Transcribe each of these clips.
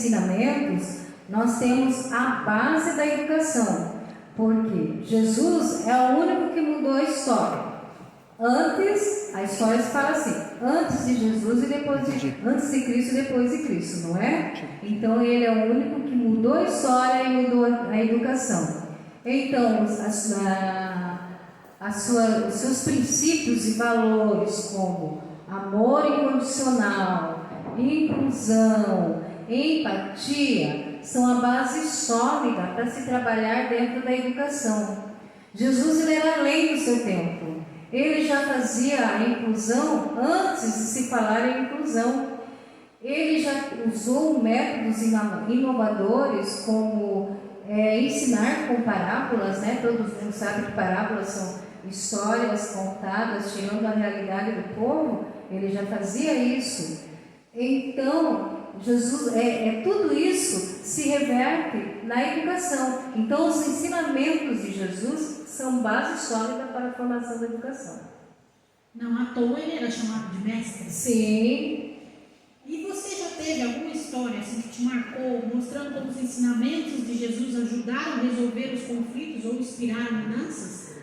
ensinamentos, nós temos a base da educação, porque Jesus é o único que mudou a história. Antes, a história se fala assim, antes de Jesus e depois de, antes de Cristo e depois de Cristo, não é? Então ele é o único que mudou a história e mudou a educação. Então, os seus princípios e valores, como amor incondicional, inclusão, empatia, são a base sólida para se trabalhar dentro da educação. Jesus, ele era além do seu tempo. Ele já fazia a inclusão antes de se falar em inclusão. Ele já usou métodos inovadores, como ensinar com parábolas, né? Todo mundo sabe que parábolas são histórias contadas tirando a realidade do povo. Ele já fazia isso. Então, Jesus, tudo isso se reverte na educação. Então, os ensinamentos de Jesus são base sólida para a formação da educação. Não à toa ele era chamado de mestre. Sim. E você já teve alguma história assim, que te marcou, mostrando como os ensinamentos de Jesus ajudaram a resolver os conflitos ou inspiraram mudanças?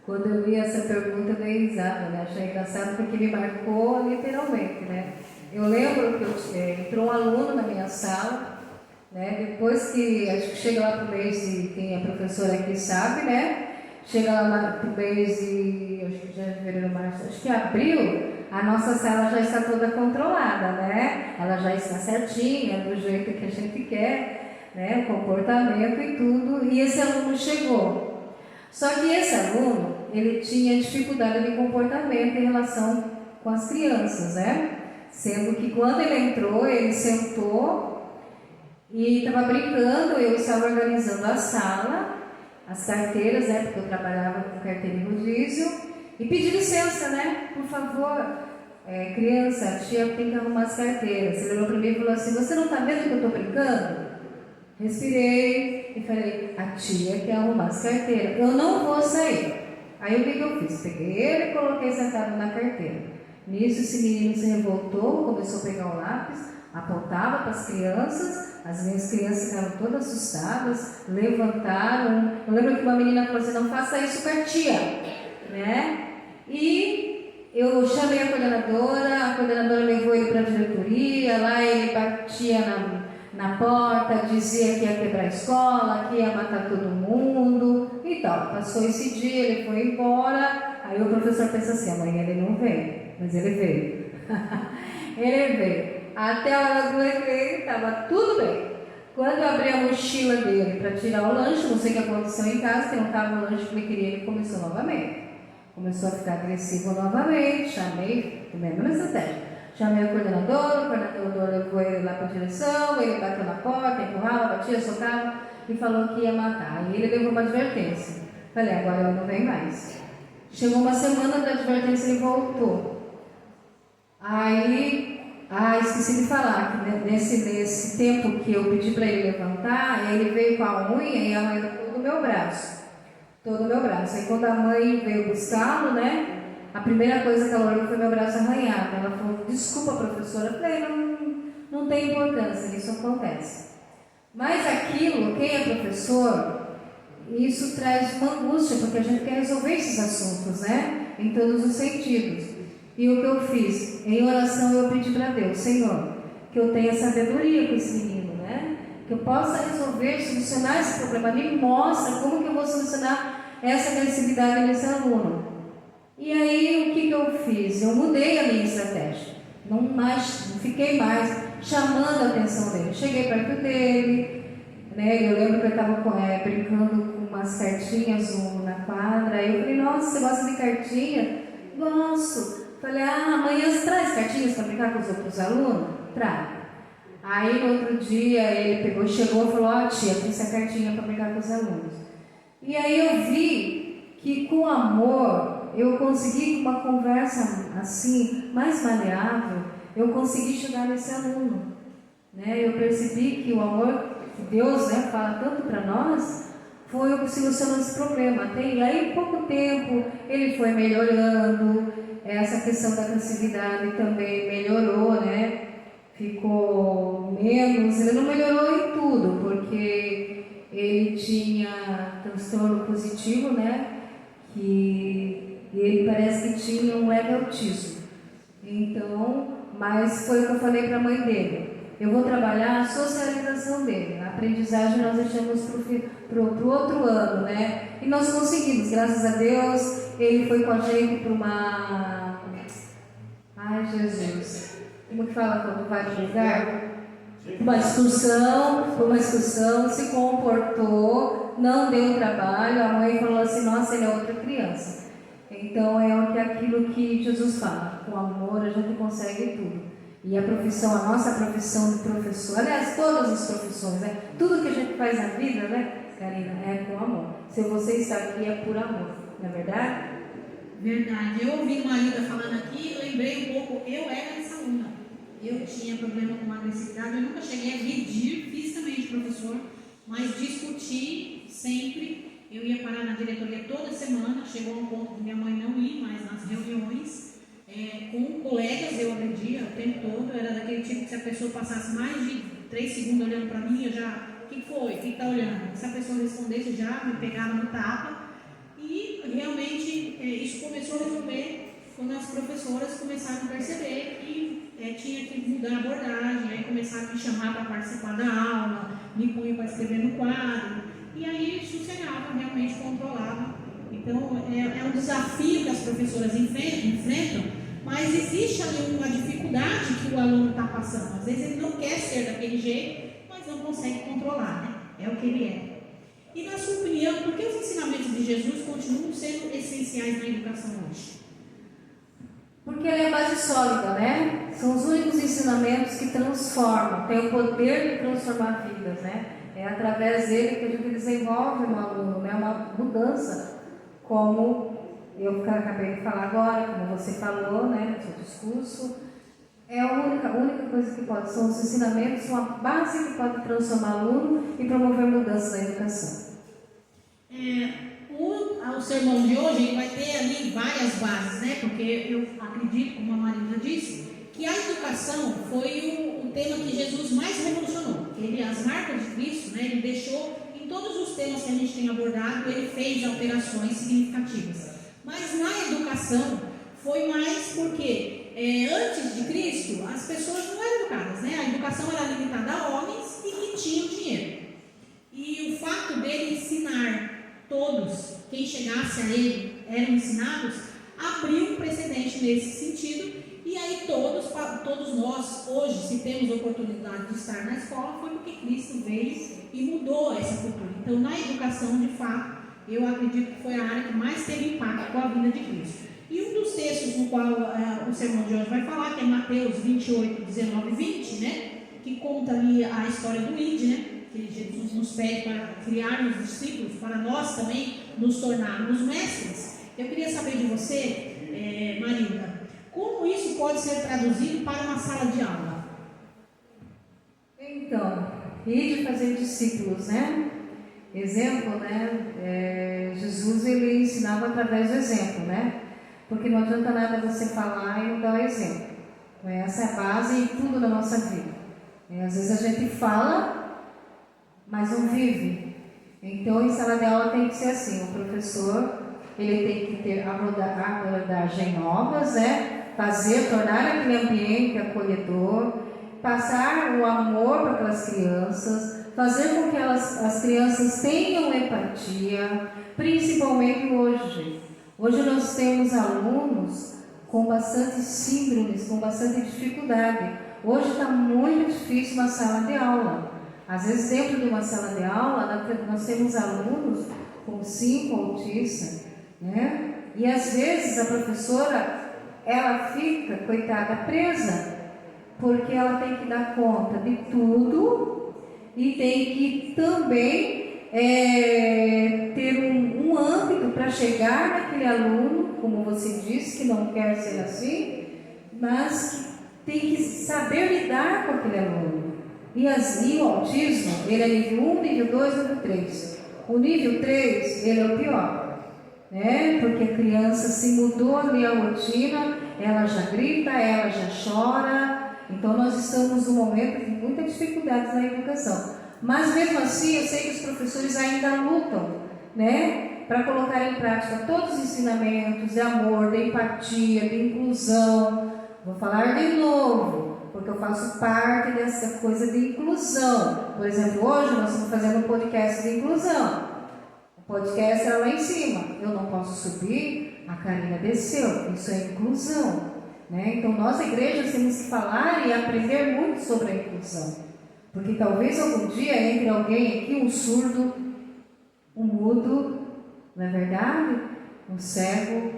Quando eu vi essa pergunta, eu dei risada, né? Achei engraçado porque me marcou literalmente, né? Eu lembro que entrou um aluno na minha sala, né? Depois que, acho que chega lá pro mês de, quem é professora aqui sabe, né? Chega lá pro mês de, acho que já é fevereiro, março, acho que abril, a nossa sala já está toda controlada, né? Ela já está certinha, do jeito que a gente quer, né? O comportamento e tudo, e esse aluno chegou. Só que esse aluno, ele tinha dificuldade de comportamento em relação com as crianças, né? Sendo que quando ele entrou, ele sentou e estava brincando, eu estava organizando a sala, as carteiras, né? Porque eu trabalhava com carteira em rodízio, e pedi licença, né? Por favor, criança, a tia tem que arrumar as carteiras. Ele olhou para mim e falou assim: você não está vendo que eu estou brincando? Respirei e falei: a tia quer arrumar as carteiras, eu não vou sair. Aí o que eu fiz? Peguei ele e coloquei sentado na carteira. Nisso esse menino se revoltou, começou a pegar o lápis, apontava para as crianças, as minhas crianças ficaram todas assustadas, levantaram. Eu lembro que uma menina falou assim: não faça isso com a tia, né? E eu chamei a coordenadora levou ele para a diretoria, lá ele batia na porta, dizia que ia quebrar a escola, que ia matar todo mundo e tal. Passou esse dia, ele foi embora. Aí o professor pensa assim: amanhã ele não vem, mas ele veio. Ele veio. Até a hora do recreio estava tudo bem. Quando eu abri a mochila dele para tirar o lanche, não sei o que aconteceu em casa, que não estava o lanche que ele queria, ele começou novamente. Começou a ficar agressivo novamente, chamei, também a mesma estratégia. Chamei o coordenador levou ele lá para a direção, ele bateu na porta, empurrava, batia, socava e falou que ia matar. Aí ele levou uma advertência. Falei: agora ele não vem mais. Chegou uma semana da advertência, ele voltou. Aí, esqueci de falar que nesse tempo que eu pedi para ele levantar, ele veio com a unha e a mãe todo o meu braço. Todo o meu braço. Aí quando a mãe veio buscá-lo, né? A primeira coisa que ela olhou foi meu braço arranhado. Ela falou: desculpa, professora. Eu falei: não tem importância, isso acontece. Mas aquilo, quem é professor, isso traz uma angústia, porque a gente quer resolver esses assuntos, né? Em todos os sentidos. E o que eu fiz? Em oração eu pedi para Deus: Senhor, que eu tenha sabedoria com esse menino, né? Que eu possa resolver, solucionar esse problema. Me mostra como que eu vou solucionar essa agressividade nesse aluno. E aí o que eu fiz? Eu mudei a minha estratégia. Não fiquei mais chamando a atenção dele. Cheguei perto dele, né? Eu lembro que eu estava brincando com umas cartinhas na quadra. Aí eu falei: nossa, você gosta de cartinha? Gosto. Falei: amanhã você traz cartinhas para brincar com os outros alunos? Traga. Aí no outro dia ele chegou e falou: tia, tem essa cartinha para brincar com os alunos. E aí eu vi que com amor eu consegui, com uma conversa assim, mais maleável, eu consegui chegar nesse aluno, né? Eu percebi que o amor que Deus, né, fala tanto para nós, foi o que solucionou esse problema. E aí, em pouco tempo, ele foi melhorando, essa questão da agressividade também melhorou, né? Ficou menos, ele não melhorou autismo. Então, mas foi o que eu falei para a mãe dele. Eu vou trabalhar a socialização dele. A aprendizagem nós deixamos para o outro ano, né? E nós conseguimos, graças a Deus. Ele foi com a gente para uma... Ai, Jesus. Como que fala quando vai para um lugar? Uma excursão, se comportou, não deu trabalho. A mãe falou assim, nossa, ele é outra criança. Então é aquilo que Jesus fala. Com amor a gente consegue tudo. E a nossa profissão de professor, aliás, todas as profissões, né? Tudo que a gente faz na vida, né, Karina, é com amor. Se você está aqui é por amor, não é verdade? Verdade. Eu ouvi Marida falando aqui, lembrei um pouco, eu era essa aluna. Eu tinha problema com agressividade, eu nunca cheguei a agredir fisicamente o professor, mas discuti sempre. Eu ia parar na diretoria toda semana, chegou a um ponto de minha mãe não ir mais nas reuniões. Com colegas eu agredia o tempo todo, eu era daquele tipo que se a pessoa passasse mais de 3 segundos olhando para mim, eu já, o que foi? O que está olhando? Se a pessoa respondesse, eu já me pegava no tapa. E realmente isso começou a resolver quando as professoras começaram a perceber que tinha que mudar a abordagem, aí começaram a me chamar para participar da aula, me punham para escrever no quadro, e aí sossegava, realmente controlava. Então é um desafio que as professoras enfrentam, mas existe ali uma dificuldade que o aluno está passando. Às vezes ele não quer ser daquele jeito, mas não consegue controlar, né? É o que ele é. E na sua opinião, por que os ensinamentos de Jesus continuam sendo essenciais na educação hoje? Porque ele é a base sólida, né? São os únicos ensinamentos que transformam, tem o poder de transformar vidas, né? É através dele que a gente desenvolve no aluno, né? Uma mudança, como eu acabei de falar agora, como você falou, né, no seu discurso. É a única coisa que pode, são os ensinamentos, são a base que pode transformar o aluno e promover mudanças na educação. O sermão de hoje ele vai ter ali várias bases, né? Porque eu acredito, como a Marina disse, que a educação foi o tema que Jesus mais revolucionou. As marcas de Cristo, né, ele deixou em todos os temas que a gente tem abordado, ele fez alterações significativas. Mas na educação foi mais porque antes de Cristo as pessoas não eram educadas, né? A educação era limitada a homens e que tinham dinheiro. E o fato dele ensinar todos, quem chegasse a ele eram ensinados, abriu um precedente nesse sentido. E aí todos nós hoje, se temos oportunidade de estar na escola, foi porque Cristo veio e mudou essa cultura. Então na educação, de fato, eu acredito que foi a área que mais teve impacto com a vinda de Cristo. E um dos textos no qual o sermão de hoje vai falar, que é Mateus 28, 19 e 20, né? Que conta ali a história do Ide, né? Que Jesus nos pede para criarmos discípulos, para nós também nos tornarmos mestres. Eu queria saber de você, Marina, como isso pode ser traduzido para uma sala de aula? Então, Ide fazer discípulos, né? Exemplo, né? Jesus ele ensinava através do exemplo, né? Porque não adianta nada você falar e não dar o exemplo. Essa é a base em tudo na nossa vida. Às vezes a gente fala, mas não vive. Então, em sala de aula tem que ser assim: o professor ele tem que ter abordagem novas, né? Tornar aquele ambiente acolhedor, passar o amor para aquelas crianças, fazer com que as crianças tenham empatia, principalmente hoje. Hoje nós temos alunos com bastante síndromes, com bastante dificuldade. Hoje está muito difícil uma sala de aula. Às vezes dentro de uma sala de aula nós temos alunos com 5 autistas, né? E às vezes a professora ela fica, coitada, presa, porque ela tem que dar conta de tudo e tem que também ter um âmbito para chegar naquele aluno, como você disse, que não quer ser assim, mas que tem que saber lidar com aquele aluno. E o autismo, ele é nível 1, nível 2, nível 3. O nível 3, ele é o pior, né? Porque a criança se mudou ali a rotina, ela já grita, ela já chora. Então nós estamos num momento de muita dificuldade na educação. Mas mesmo assim, eu sei que os professores ainda lutam, né? para colocar em prática todos os ensinamentos de amor, de empatia, de inclusão. Vou falar de novo, porque eu faço parte dessa coisa de inclusão. Por exemplo, hoje nós estamos fazendo um podcast de inclusão. O podcast era lá em cima. Eu não posso subir, a Karina desceu. Isso é inclusão, né? Então, nós, igrejas, temos que falar e aprender muito sobre a inclusão. Porque talvez algum dia entre alguém aqui, um surdo, um mudo, não é verdade? Um cego.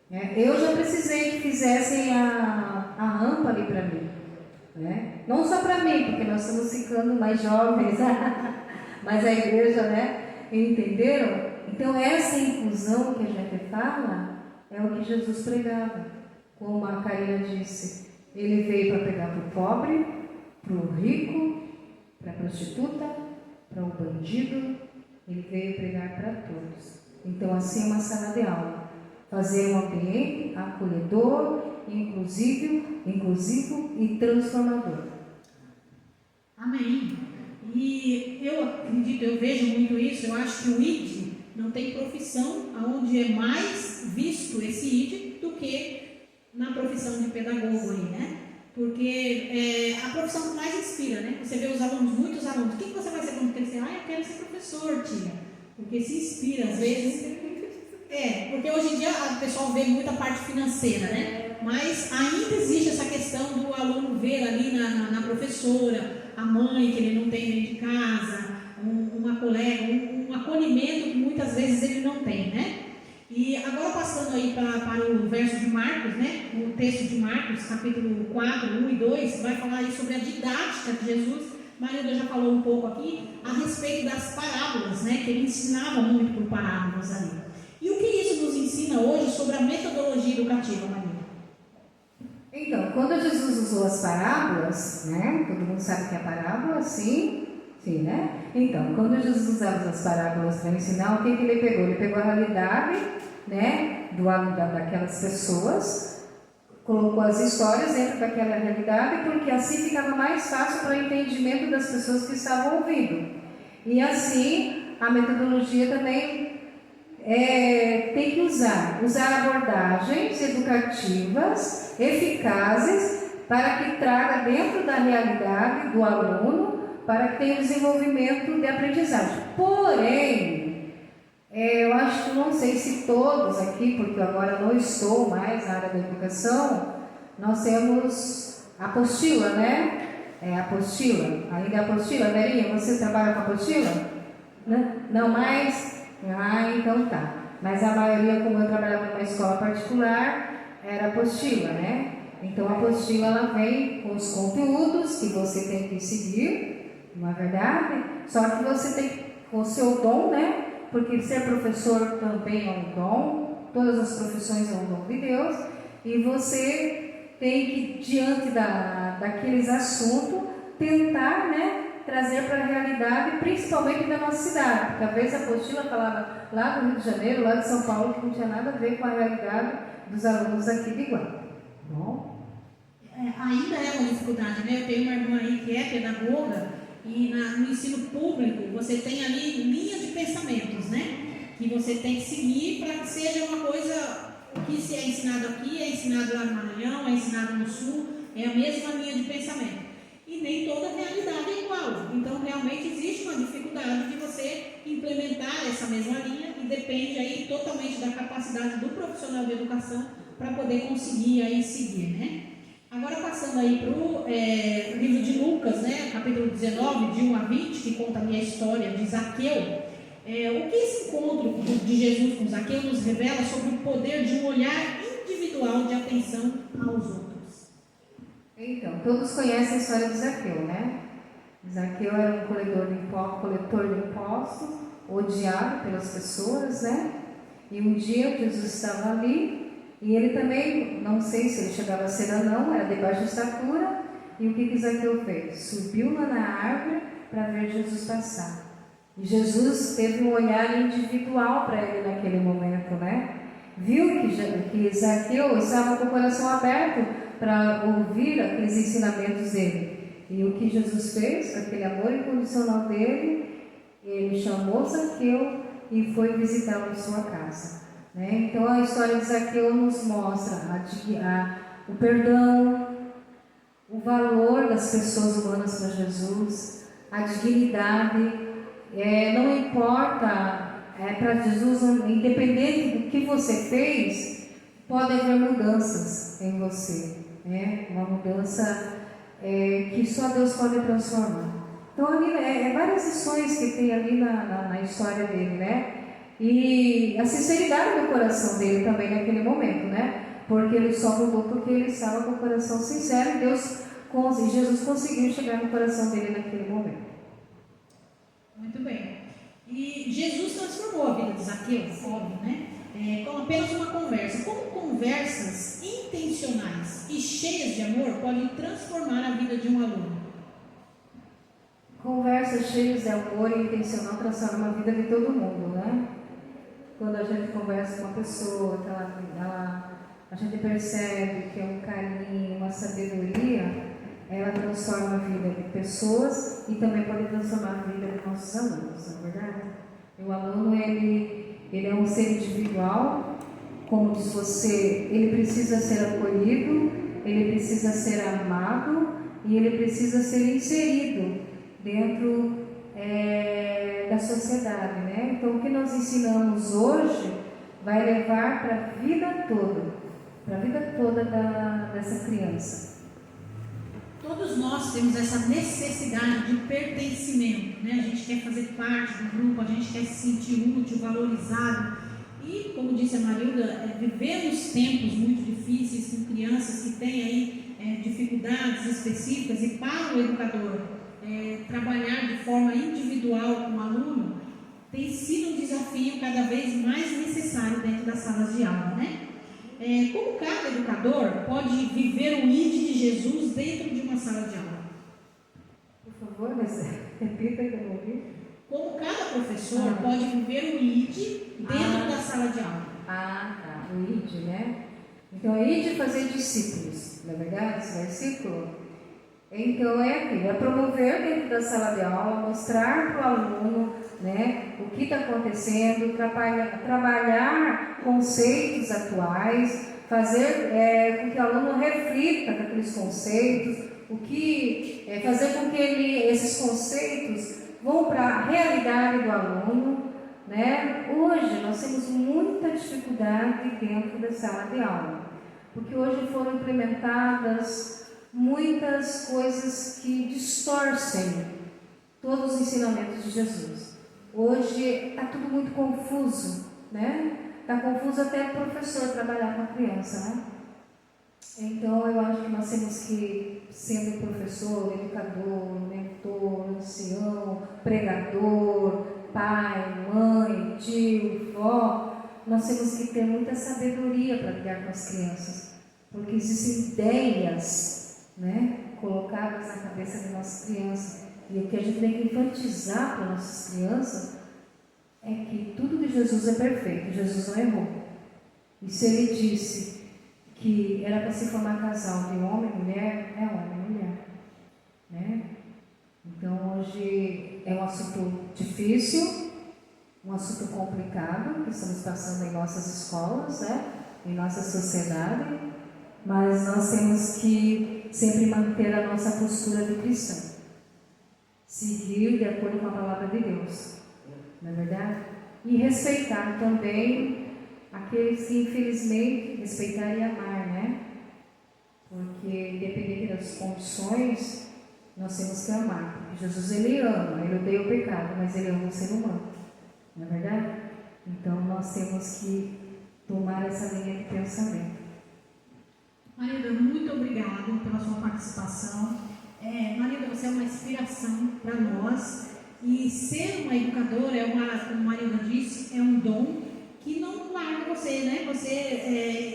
Né? Eu já precisei que fizessem a rampa ali para mim. Né? Não só para mim, porque nós estamos ficando mais jovens, mas a igreja, né? Entenderam? Então, essa inclusão que a gente fala é o que Jesus pregava. Como a Karina disse, ele veio para pegar para o pobre, para o rico, para a prostituta, para o bandido. Ele veio pregar para todos. Então, assim é uma sala de aula. Fazer um ambiente acolhedor, inclusivo e transformador. Amém. E eu acredito, eu vejo muito isso, eu acho que o ID não tem profissão onde é mais visto esse ID do que na profissão de pedagogo aí, né? Porque a profissão que mais inspira, né? Você vê os alunos, muitos alunos, o que você vai ser quando crescer? Eu quero ser professor, tia. Porque se inspira, às vezes. Porque hoje em dia o pessoal vê muita parte financeira, né? Mas ainda existe essa questão do aluno ver ali na professora, a mãe que ele não tem dentro de casa, uma colega, um acolhimento que muitas vezes ele não tem, né? E agora passando aí para o verso de Marcos, né? O texto de Marcos, capítulo 4, 1 e 2, vai falar aí sobre a didática de Jesus. Marilda já falou um pouco aqui a respeito das parábolas, né? Que ele ensinava muito por parábolas ali. E o que isso nos ensina hoje sobre a metodologia educativa, Marilda? Então, quando Jesus usou as parábolas, né? Todo mundo sabe que é parábola, sim, né? Então, quando Jesus usava as parábolas para ensinar, o que ele pegou? Ele pegou a realidade, né? Daquelas pessoas, colocou as histórias dentro daquela realidade, porque assim ficava mais fácil para o entendimento das pessoas que estavam ouvindo. E assim, a metodologia também tem que usar abordagens educativas eficazes para que traga dentro da realidade do aluno, para que tenha desenvolvimento de aprendizagem. Porém, eu acho que não sei se todos aqui, porque agora não estou mais na área da educação, nós temos apostila, né? Apostila, ainda é apostila, Verinha, você trabalha com apostila? Não mais? Então tá. Mas a maioria, como eu trabalhava numa escola particular, era apostila, né? Então a apostila ela vem com os conteúdos que você tem que seguir, não é verdade? Só que você tem o seu dom, né? Porque ser professor também é um dom, todas as profissões é um dom de Deus, e você tem que, diante daqueles assuntos, tentar, né? Trazer para a realidade, principalmente da nossa cidade, porque às vezes a apostila falava lá do Rio de Janeiro, lá de São Paulo, que não tinha nada a ver com a realidade dos alunos aqui de Iguá. Bom? Ainda é uma dificuldade, né? Eu tenho uma irmã aí que é pedagoga e no ensino público você tem ali linha de pensamentos, né? Que você tem que seguir para que seja uma coisa, o que se é ensinado aqui é ensinado lá no Maranhão, é ensinado no Sul, é a mesma linha de pensamento. E nem toda a realidade é igual. Então, realmente, existe uma dificuldade de você implementar essa mesma linha e depende aí totalmente da capacidade do profissional de educação para poder conseguir aí seguir, né? Agora, passando aí para o livro de Lucas, né? Capítulo 19, de 1 a 20, que conta a minha história de Zaqueu. O que esse encontro de Jesus com Zaqueu nos revela sobre o poder de um olhar individual de atenção aos outros? Então, todos conhecem a história de Zaqueu, né? Zaqueu era um coletor de impostos, odiado pelas pessoas, né? E um dia Jesus estava ali, e ele também, não sei se ele chegava a ser anão, era de baixa estatura, e o que Zaqueu fez? Subiu lá na árvore para ver Jesus passar. E Jesus teve um olhar individual para ele naquele momento, né? Viu que Zaqueu estava com o coração aberto para ouvir aqueles ensinamentos dele. E o que Jesus fez, com aquele amor incondicional dele, ele chamou Zaqueu e foi visitá-lo em sua casa. Né? Então a história de Zaqueu nos mostra o perdão, o valor das pessoas humanas para Jesus, a dignidade. Não importa, para Jesus, independente do que você fez, pode haver mudanças em você, né? Uma mudança que só Deus pode transformar. Então ali várias lições que tem ali na história dele, né? E a sinceridade do coração dele também naquele momento, né? Porque ele só mudou porque ele estava com o coração sincero e Jesus conseguiu chegar no coração dele naquele momento. Muito bem. E Jesus transformou a vida de Zaqueu, óbvio, né? Com apenas uma conversa. Como conversas intencionais e cheias de amor podem transformar a vida de um aluno? Conversas cheias de amor e intencional transformam a vida de todo mundo, né? Quando a gente conversa com uma pessoa, a gente percebe que é um carinho, uma sabedoria, ela transforma a vida de pessoas e também pode transformar a vida de nossos alunos, não é verdade? E o aluno, ele é um ser individual, como diz você, ele precisa ser acolhido, ele precisa ser amado e ele precisa ser inserido dentro da sociedade, né? Então, o que nós ensinamos hoje vai levar para a vida toda dessa criança. Todos nós temos essa necessidade de pertencimento, né? A gente quer fazer parte do grupo, a gente quer se sentir útil, valorizado. E, como disse a Marilda, vivemos tempos muito difíceis com crianças que têm aí dificuldades específicas, e para o educador trabalhar de forma individual com o aluno tem sido um desafio cada vez mais necessário dentro das salas de aula, né? Como cada educador pode viver o ID de Jesus dentro de uma sala de aula? Por favor, mas repita que eu não ouvi. Como cada professor pode viver o ID dentro da sala de aula? Tá. O ID, né? Então, é ID fazer discípulos, não é verdade? Esse versículo. Então, aquilo, é promover dentro da sala de aula, mostrar para o aluno, né, o que está acontecendo, trabalhar conceitos atuais, fazer com que o aluno reflita com aqueles conceitos, fazer com que esses conceitos vão para a realidade do aluno, né? Hoje nós temos muita dificuldade dentro da sala de aula, porque hoje foram implementadas muitas coisas que distorcem todos os ensinamentos de Jesus. Hoje está tudo muito confuso, né? Está confuso até o professor trabalhar com a criança, né? Então eu acho que nós temos que, sendo professor, educador, mentor, ancião, pregador, pai, mãe, tio, vó, nós temos que ter muita sabedoria para lidar com as crianças, porque existem ideias, né, colocadas na cabeça de nossas crianças, e o que a gente tem que enfatizar para nossas crianças é que tudo de Jesus é perfeito, Jesus não errou. E se ele disse que era para se formar casal de homem e mulher, é homem e mulher, né? Então hoje é um assunto difícil, um assunto complicado que estamos passando em nossas escolas, né? Em nossa sociedade, mas nós temos que sempre manter a nossa postura de cristão, seguir de acordo com a palavra de Deus, não é verdade? E respeitar também aqueles que infelizmente respeitar e amar, né? Porque independente das condições, nós temos que amar, porque Jesus ele ama, ele odeia o pecado, mas ele ama o ser humano, não é verdade? Então nós temos que tomar essa linha de pensamento. Marilda, muito obrigada pela sua participação. Marilda, você é uma inspiração para nós, e ser uma educadora como a Marilda disse, é um dom que não larga você, né?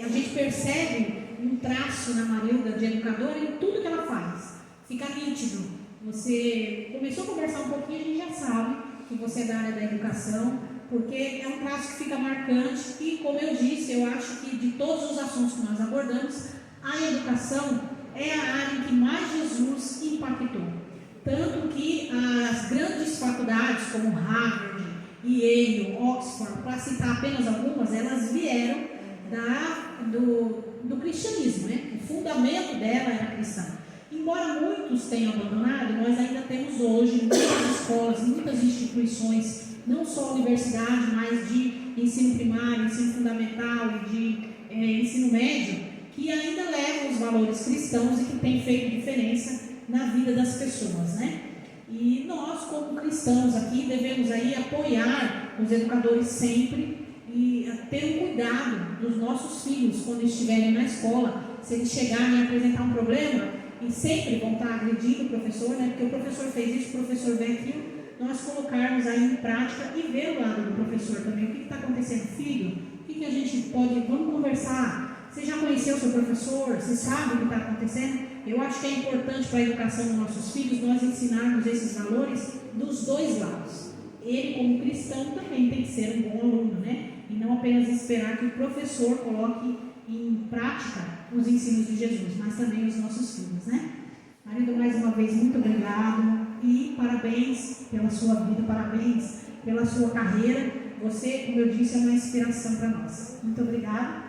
A gente percebe um traço na Marilda de educadora em tudo que ela faz, fica nítido. Você começou a conversar um pouquinho, a gente já sabe que você é da área da educação, porque é um traço que fica marcante, e como eu disse, eu acho que de todos os assuntos que nós abordamos, a educação é a área em que mais Jesus impactou. Tanto que as grandes faculdades, como Harvard Yale, Oxford, para citar apenas algumas, elas vieram do cristianismo, né? O fundamento dela era cristão. Embora muitos tenham abandonado, nós ainda temos hoje muitas escolas, muitas instituições, não só universidade, mas de ensino primário, ensino fundamental e de ensino médio, que ainda levam os valores cristãos e que têm feito diferença na vida das pessoas, né? E nós, como cristãos aqui, devemos aí apoiar os educadores sempre e ter um cuidado dos nossos filhos quando estiverem na escola, se eles chegarem a apresentar um problema, e sempre vão estar agredindo o professor, né? Porque o professor fez isso, o professor vem aqui, nós colocarmos aí em prática e ver o lado do professor também. O que está acontecendo, filho? O que a gente pode... Vamos conversar. Você já conheceu o seu professor? Você sabe o que está acontecendo? Eu acho que é importante para a educação dos nossos filhos nós ensinarmos esses valores dos dois lados. Ele, como cristão, também tem que ser um bom aluno, né? E não apenas esperar que o professor coloque em prática os ensinos de Jesus, mas também os nossos filhos, né? Marido, mais uma vez, muito obrigado e parabéns pela sua vida, parabéns pela sua carreira. Você, como eu disse, é uma inspiração para nós. Muito obrigada.